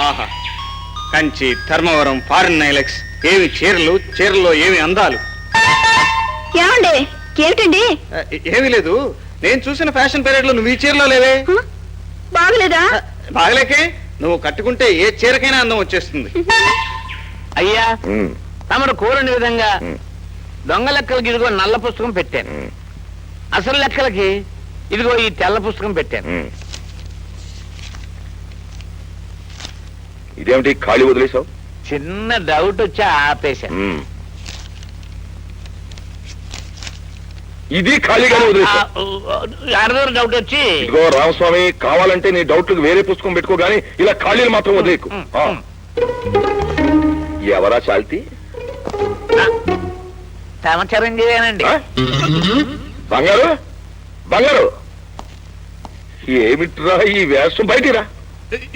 ఆహా, Kanchi, Dharmavaram, foreign nylex, ఏవి చీరలు, చీరల్లో ఏమి అందాలు. ఏమండి, ఏమిటండి? ఏమీ లేదు, నేను చూసిన ఫ్యాషన్ పీరియడ్ లో నువ్వు ఈ చీరలో లేవే. బాగలేదా? బాగలేకే, నువ్వు కట్టుకుంటే ఏ చీరకైనా అందం వచ్చేస్తుంది. అయ్యా, తమరు కోరని విధంగా దొంగ లెక్కలకి ఇదిగో నల్ల పుస్తకం పెట్టాను, అసలు లెక్కలకి ఇదిగో ఈ తెల్ల పుస్తకం పెట్టాను. ఇదేమిటి ఖాళీ వదిలేసావు? చిన్న డౌట్ వచ్చి ఆపేశాను. ఇది ఖాళీగానే వదిలేసావు? అర్థం డౌట్ వచ్చి. ఇదిగో రామస్వామి, కావాలంటే నీ డౌట్లకు వేరే పుస్తకం పెట్టుకో గానీ ఇలా ఖాళీలు మాత్రం వదిలేకు. ఎవరా చాల్తి? తమ చిరంజీవేనండి. బంగారు, బంగారు, ఏమిట్రా ఈ వేషం? బయటిరా.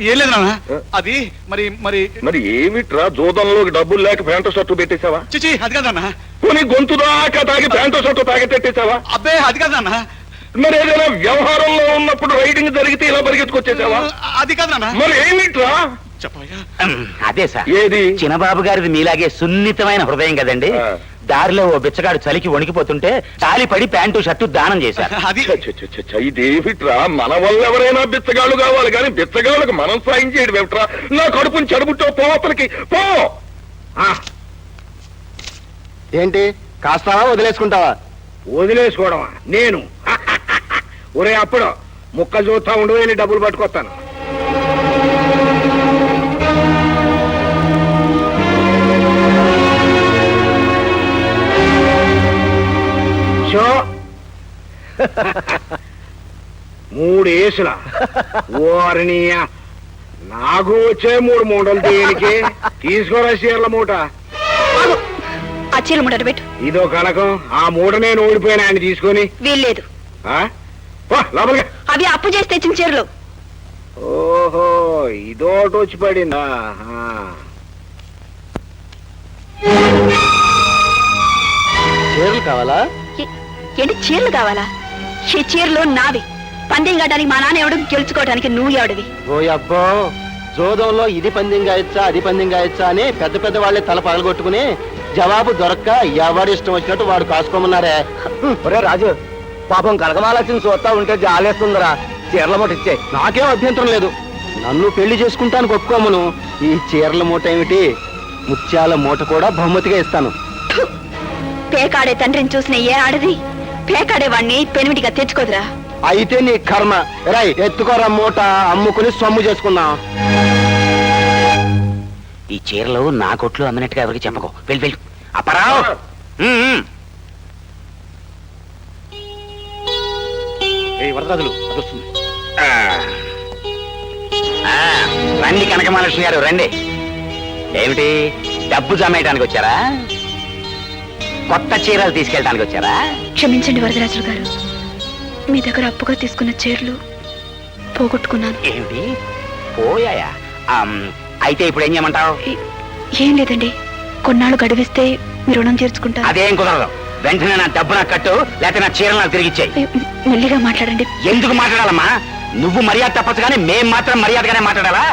ఏం లేదు నాన్న, అది మరి మరి మరి ఏమిట్రా, జోదంలోకి డబ్బులు లేక ప్యాంటు షర్టు పెట్టేశావా? చిచి, అది కాదన్నా. కొని గొంతు దాకా తాగి ప్యాంటు షర్టు తాగెట్టేసావా? అబ్బే, అది కాదన్నా. మరి ఏదైనా వ్యవహారంలో ఉన్నప్పుడు రైడింగ్ జరిగితే ఇలా పరిగెత్తుకొచ్చేసావా? అది కాదన్నా. మరి ఏమిట్రా? అదే సార్, ఏది? చిన్నబాబు గారిది మీలాగే సున్నితమైన హృదయం కదండి. దారిలో ఓ బిచ్చగాడు చలికి వణికిపోతుంటే చాలి పడి ప్యాంటు షర్టు దానం చేశారు. ఇదేమిట్రా, మన వల్ల ఎవరైనా బిచ్చగాళ్ళు కావాలి కానీ బిచ్చగాళ్ళకి మనం సాయం చేయడం ఏమిట్రా? నా కడుపుని చెడబుట్టో పోతలకి పో. ఏంటి, కాస్తావా వదిలేసుకుంటావా? వదిలేసుకోవడమా? నేను ఒరే అప్పుడు ముక్క చూస్తా ఉండు, వెళ్ళి డబ్బులు పట్టుకొస్తాను. షో 3 ఏసులా ఓరినియా, నాకు వచ్చే 3 మూటలు దేనికి? తీసుకోరా చీరల మూట. ఆ చీర మూట పెట్టు. ఇదో కనకం, ఆ మూట నేను ఓడిపోయినా ఆయన తీసుకొని. వీల్లేదు. లోపలిగా. అవి అప్పు చేసి తెచ్చిన చీరలు. ఓహో, ఇదోటి వచ్చి పడిందా? చీరలు కావాలా? ఏంటి చీరలు కావాలా? ఈ చీరలు నావి. పందెం కట్టడానికి మా నాన్న ఎవడు, గెలుచుకోవడానికి నువ్వు ఎవడివి? ఓ అబ్బో, జోదంలో ఇది పందెం గాయచ్చా అది పందెం గాయచ్చా అని పెద్ద పెద్ద వాళ్ళే తల పగలగొట్టుకుని జవాబు దొరక్క ఎవడు ఇష్టం వచ్చినట్టు వాడు కాసుకోమన్నారే. ఒరే రాజు, పాపం కనకమాలక్ష్మి చూస్తా ఉంటే జాలేస్తుందిరా, చీరల మూట ఇచ్చే. నాకేం అభ్యంతరం లేదు, నన్ను పెళ్లి చేసుకుంటాను ఒప్పుకోమను. ఈ చీరల మూట ఏమిటి, ముత్యాల మూట కూడా బహుమతిగా ఇస్తాను. పేకాడే తండ్రిని చూసిన ఏ ఆడది పేకాడే వాడిని పెనిమిటిగా తెచ్చుకోదురా. అయితే నీ కర్మ. రై, ఎత్తుకోరా మూట, అమ్ముకుని సొమ్ము చేసుకుందాం. ఈ చీరలు నా కొట్లు అమ్మినట్టుగా ఎవరికి చెప్పకో. వెళ్ళి వెళ్ళు. అపరావు, వరదలు అదొస్తుంది. రండి కనకమహాలక్ష్మి గారు, రండి. ఏమిటి, డబ్బు జమేయడానికి వచ్చారా? కొత్త చీరలు తీసుకెళ్ళడానికి వచ్చారా? క్షమించండి వరదరాజులు గారు, మీ దగ్గర అప్పుగా తీసుకున్న చీరలు పోగొట్టుకున్నాను. ఏమిటి, పోయాయా? అయితే ఇప్పుడు ఏం చేయమంటావు? ఏం లేదండి, కొన్నాళ్ళు గడివిస్తే మీ రుణం తీర్చుకుంటా. అదేం కుదరదు. వెంటనే నా డబ్బు నాకు కట్టు, లేకపోతే నా చీరలు నాకు తిరిగిచ్చాయి. మెల్లిగా మాట్లాడండి. ఎందుకు మాట్లాడాలమ్మా? నువ్వు మర్యాద తప్పచ్చు కానీ మేం మాత్రం మర్యాదగానే మాట్లాడాలా?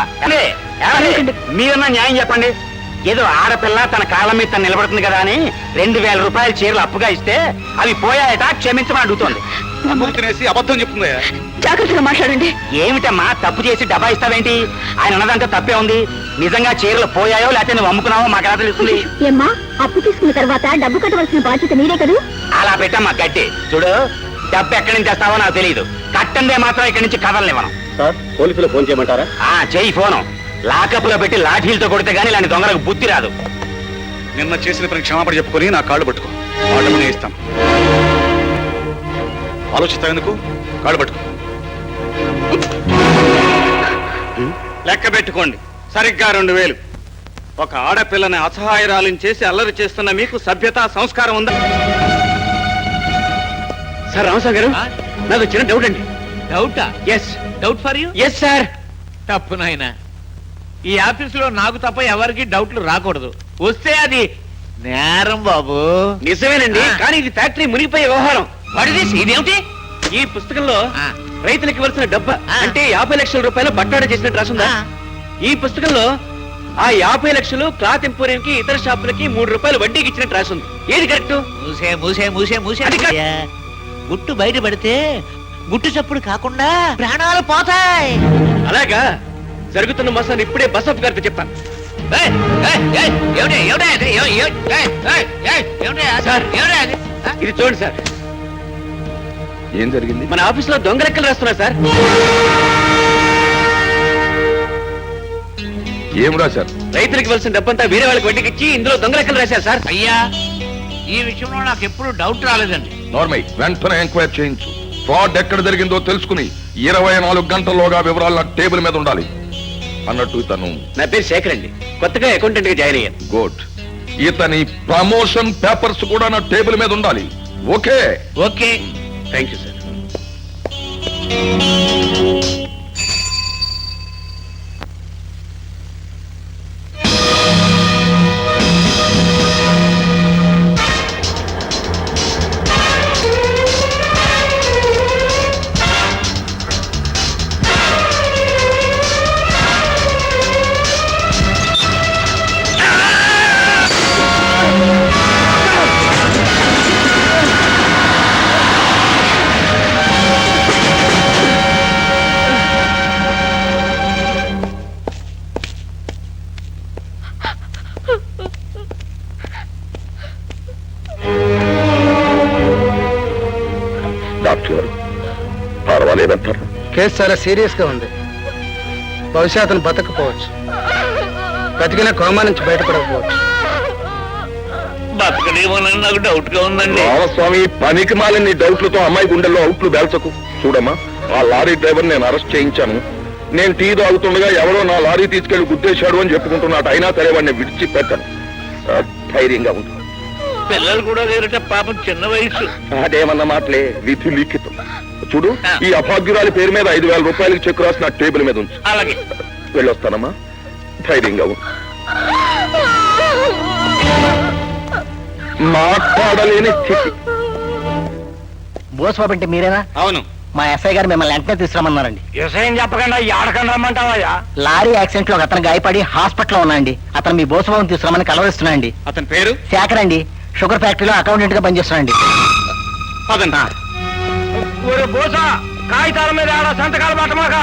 మీరన్నా న్యాయం చెప్పండి. ఏదో ఆడపిల్ల తన కాళ్ళ మీద తను నిలబడుతుంది కదా అని 2000 రూపాయల చీరలు అప్పుగా ఇస్తే అవి పోయాయట, క్షమించమని అడుగుతోంది. అబద్ధం చెప్తుంది. జాగ్రత్తగా మాట్లాడండి. ఏమిటమ్మా, తప్పు చేసి డబ్బా ఇస్తావేంటి? ఆయన ఉన్నదంటే తప్పే ఉంది. నిజంగా చీరలు పోయాయో లేకపోతే నువ్వు అమ్ముకున్నావో మాకు ఎలా తెలుస్తుంది? ఏమ్మా, అప్పు తీసుకున్న తర్వాత డబ్బు కట్టవలసిన బాధ్యత మీరే కదా. అలా పెట్టమ్మా గట్టి. చూడు, డబ్బు ఎక్కడి నుంచి తెస్తావో నాకు తెలియదు. కట్టందే మాత్రం ఇక్కడి నుంచి కదలనివ్వను. సార్, పోలీసులు ఫోన్ చేయమంటారా? చెయ్యి ఫోను. లాకప్లో పెట్టి లాఠీలతో కొడితే గానీ ఇలాంటి దొంగలకు బుద్ధి రాదు. నిన్న చేసిన పని క్షమాపణ చెప్పుకొని నా కాళ్ళు పట్టుకో, వాళ్ళని ఇస్తాం. ఆలోచిస్తావు, కాళ్ళు పట్టుకో. లెక్క పెట్టుకోండి, సరిగ్గా 2000. ఒక ఆడపిల్లని అసహాయరాలను చేసి అల్లరి చేస్తున్న మీకు సభ్యత సంస్కారం ఉందా? సార్ రామస్వామి గారు, నాకు చిన్న డౌట్ అండి. డౌటా? Yes. Doubt for you? Yes sir. తప్పు నాయనా, ఈ ఆఫీసులో నాకు తప్ప ఎవరికి డౌట్లు రాకూడదు. వస్తే అది నేరం బాబు. నిజమేనండి, కానీ ఇది ఫ్యాక్టరీ మునిగిపోయే వ్యవహారం. ఇదేమిటి? ఈ పుస్తకంలో రైతులకు ఇవ్వాల్సిన డబ్బు అంటే 50 లక్షల రూపాయలు బట్టాడ చేసినట్టు రాసుందా? ఈ పుస్తకంలో ఆ 50 లక్షలు క్లాత్ ఎంపోరియంకి ఇతర షాపులకి 3 రూపాయలు వడ్డీకి ఇచ్చినట్టు రాసింది. ఏది కరెక్ట్? మూసే మూసే మూసే మూసే అది కా- అయ్యా, గుట్టు బయట పడితే గుట్టు చప్పుడు కాకుండా ప్రాణాలు పోతాయి. అలాగా, జరుగుతున్న మోసాన్ని ఇప్పుడే బసప్ గారితో చెప్తాను. ఏయ్, ఏయ్, ఏయ్, ఏమిటి, ఏమిటి అది? ఏయ్, ఏయ్, ఏయ్, ఏమిటి అది? సార్. ఏమిటి అది? ఆ? ఇది చూడండి సార్, ఏం జరిగింది? మన ఆఫీసులో దొంగ లెక్కలు రాస్తున్నారు సార్. ఏం రాశారు? రైతులకు ఇవ్వాల్సిన డబ్బంతా వేరే వాళ్ళకి వడ్డీకి ఇచ్చి ఇందులో దొంగ లెక్కలు రాశారు సార్. అయ్యా, ఈ విషయంలో నాకు ఎప్పుడు డౌట్ రాలేదండి. నార్మల్ వెంటనే ఎంక్వైరీ చేయించు. ఫ్రాడ్ ఎక్కడ జరిగిందో తెలుసుకుని 24 గంటల్లోగా వివరాలు నా టేబుల్ మీద ఉండాలి. అన్నట్టు ఇతను నా పేరు శేఖర్ అండి, కొత్తగా అకౌంటెంట్ గా జాయిన్ అయ్యాను. గుడ్. ఇతని ప్రమోషన్ పేపర్స్ కూడా నా టేబుల్ మీద ఉండాలి. Okay? Okay. Thank you sir. Doctor గారు పర్వాలేదంటారు? కేసు చాలా సీరియస్ గా ఉంది. బహుశా అతను బతకపోవచ్చు, బతికిన కోమా నుంచి బయటపడకపోవచ్చు. బతకడేమోనని నాకు డౌట్ గా ఉందండి. రామస్వామి, పనికి మాలిన డౌట్లతో అమ్మాయి గుండెల్లో అవుట్లు బేల్చకు. చూడమ్మా, ఆ లారీ డ్రైవర్ నేను అరెస్ట్ చేయించాను. నేను టీ తాగుతుండగా ఎవరో నా లారీ తీసుకెళ్లి గుద్దేశాడు అని చెప్పుకుంటున్నాడు. అయినా సరే వాడిని విడిచిపెట్టాను. ధైర్యంగా ఉంటుంది. పిల్లలు కూడా లేరట, పాపం చిన్న వయసు. అదేమన్న మాటలే, విధి లిఖితం. చూడు, ఈ అభాగ్యురాలి పేరు మీద 5,000 రూపాయలకి చెక్ రాసి నా టేబుల్ మీద ఉంచు. అలాగే. వెళ్ళొస్తానమ్మా, ధైర్యంగా ఉండు. మాట్లాడలేని స్థితి. బోస్ బాబు అంటే మీరేనా? అవును. మా ఎస్ఐ గారు మిమ్మల్ని వెంటనే తీసుకురమ్మన్నారండి. వ్యవసాయం చెప్పకుండా ఏడకండి రమ్మంటావా? లారీ యాక్సిడెంట్ లో ఒక అతను గాయపడి హాస్పిటల్లో ఉన్నాయండి. అతను మీ బోస్ బాబుని తీసుకురమ్మని కలవరిస్తున్నాయండి. అతని పేరు శేఖర్ అండి, షుగర్ ఫ్యాక్టరీలో అకౌంటెంట్ గా పనిచేస్తున్నాండి. పదండి. ఒరే బోసా, కాగితాల మీద ఆడ సంతకాలు పట్టమాక.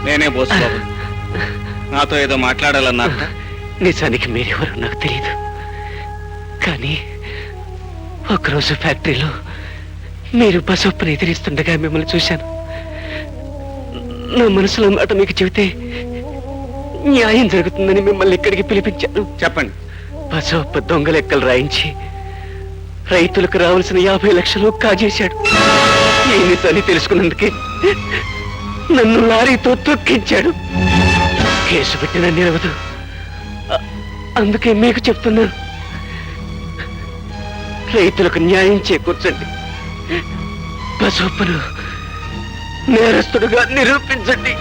నేనే బోసు బాబు. నాతో ఏదో మాట్లాడాలన్నారు. నిజానికి మీరెవరో నాకు తెలియదు, కానీ ఒకరోజు ఫ్యాక్టరీలో మీరు బసొప్పును ఎదిరిస్తుండగా మిమ్మల్ని చూశాను. నా మనసులో మాట మీకు చెబితే న్యాయం జరుగుతుందని మిమ్మల్ని ఇక్కడికి పిలిపించాను. చెప్పండి. బసొప్పు దొంగ లెక్కలు రాయించి రైతులకు రావాల్సిన 50 లక్షలు కాజేశాడు. ఈ నిజాన్ని తెలుసుకున్నందుకే నన్ను లారీతో తొక్కించాడు. కేసు పెట్టిన నిలవదు. అందుకే మీకు చెప్తున్నాను, రైతులకు న్యాయం చేకూర్చండి. బసొప్పును నేరస్తుడుగా నిరూపించండి.